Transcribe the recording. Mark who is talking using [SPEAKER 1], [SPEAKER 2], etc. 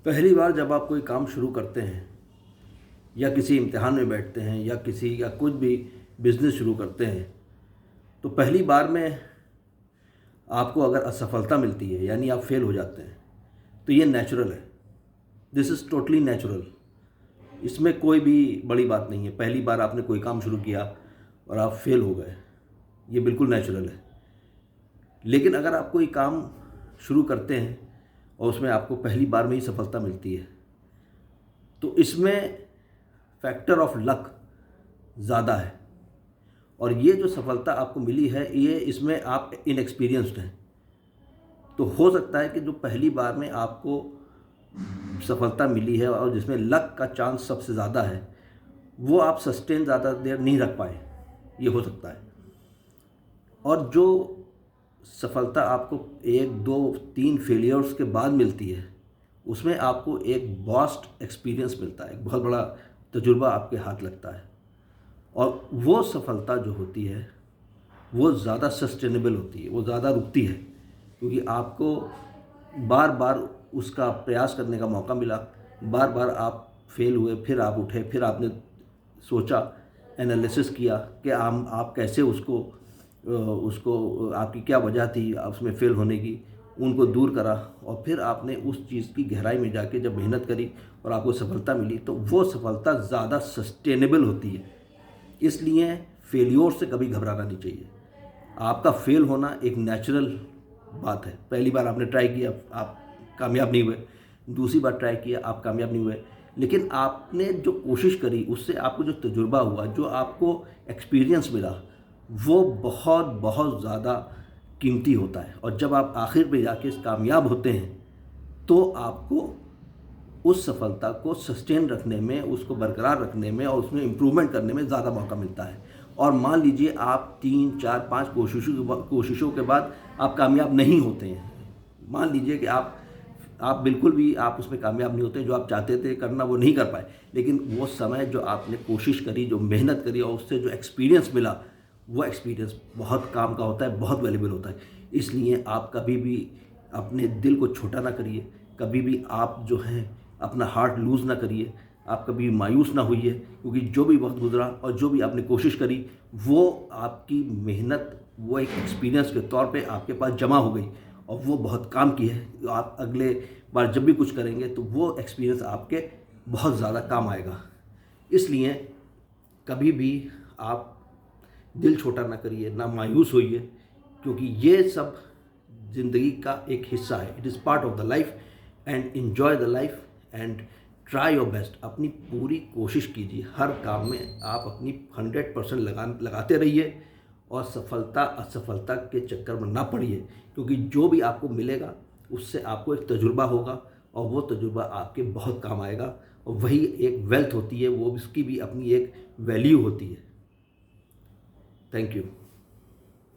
[SPEAKER 1] पहली बार जब आप कोई काम शुरू करते हैं या किसी इम्तिहान में बैठते हैं या कुछ भी बिज़नेस शुरू करते हैं, तो पहली बार में आपको अगर असफलता मिलती है यानी आप फेल हो जाते हैं, तो ये नेचुरल है। This is totally natural. इसमें कोई भी बड़ी बात नहीं है। पहली बार आपने कोई काम शुरू किया और आप फेल हो गए, ये बिल्कुल नेचुरल है। लेकिन अगर आप कोई काम शुरू करते हैं और उसमें आपको पहली बार में ही सफलता मिलती है, तो इसमें फैक्टर ऑफ लक ज़्यादा है। और ये जो सफलता आपको मिली है, ये इसमें आप इनएक्सपीरियंस्ड हैं। तो हो सकता है कि जो पहली बार में आपको सफलता मिली है और जिसमें लक का चांस सबसे ज़्यादा है, वो आप सस्टेन ज़्यादा देर नहीं रख पाए, ये हो सकता है। और जो सफलता आपको 1, 2, 3 फेलियर्स के बाद मिलती है, उसमें आपको एक वास्ट एक्सपीरियंस मिलता है, एक बहुत बड़ा तजुर्बा आपके हाथ लगता है। और वो सफलता जो होती है वो ज़्यादा सस्टेनेबल होती है, वो ज़्यादा रुकती है, क्योंकि आपको बार बार उसका प्रयास करने का मौका मिला। बार बार आप फेल हुए, फिर आप उठे, फिर आपने सोचा, एनालिसिस किया कि आप कैसे उसको आपकी क्या वजह थी उसमें फ़ेल होने की, उनको दूर करा। और फिर आपने उस चीज़ की गहराई में जाके जब मेहनत करी और आपको सफलता मिली, तो वो सफलता ज़्यादा सस्टेनेबल होती है। इसलिए फेलियोर से कभी घबराना नहीं चाहिए। आपका फेल होना एक नेचुरल बात है। पहली बार आपने ट्राई किया, आप कामयाब नहीं हुए, दूसरी बार ट्राई किया, आप कामयाब नहीं हुए, लेकिन आपने जो कोशिश करी उससे आपको जो तजुर्बा हुआ, जो आपको एक्सपीरियंस मिला, वो बहुत बहुत ज़्यादा कीमती होता है। और जब आप आखिर में जाके कामयाब होते हैं, तो आपको उस सफलता को सस्टेन रखने में, उसको बरकरार रखने में और उसमें इम्प्रूवमेंट करने में ज़्यादा मौका मिलता है। और मान लीजिए आप 3, 4, 5 कोशिशों के बाद आप कामयाब नहीं होते हैं। मान लीजिए कि आप बिल्कुल भी आप उसमें कामयाब नहीं होते, जो आप चाहते थे करना वो नहीं कर पाए, लेकिन वो समय जो आपने कोशिश करी, जो मेहनत करी और उससे जो एक्सपीरियंस मिला, वो एक्सपीरियंस बहुत काम का होता है, बहुत वैल्यूबल होता है। इसलिए आप कभी भी अपने दिल को छोटा ना करिए, कभी भी आप जो हैं अपना हार्ट लूज़ ना करिए, आप कभी मायूस ना होइए, क्योंकि जो भी वक्त गुजरा और जो भी आपने कोशिश करी, वो आपकी मेहनत, वो एक एक्सपीरियंस के तौर पे आपके पास जमा हो गई और वो बहुत काम की है। आप अगले बार जब भी कुछ करेंगे तो वो एक्सपीरियंस आपके बहुत ज़्यादा काम आएगा। इसलिए कभी भी आप दिल छोटा ना करिए, ना मायूस होइए, क्योंकि ये सब ज़िंदगी का एक हिस्सा है। It is part of the life and enjoy the life and try your best. अपनी पूरी कोशिश कीजिए, हर काम में आप अपनी 100% लगाते रहिए और सफलता असफलता के चक्कर में ना पड़िए, क्योंकि जो भी आपको मिलेगा उससे आपको एक तजुर्बा होगा और वो तजुर्बा आपके बहुत काम आएगा। और वही एक वेल्थ होती है, वो उसकी भी अपनी एक वैल्यू होती है। Thank you.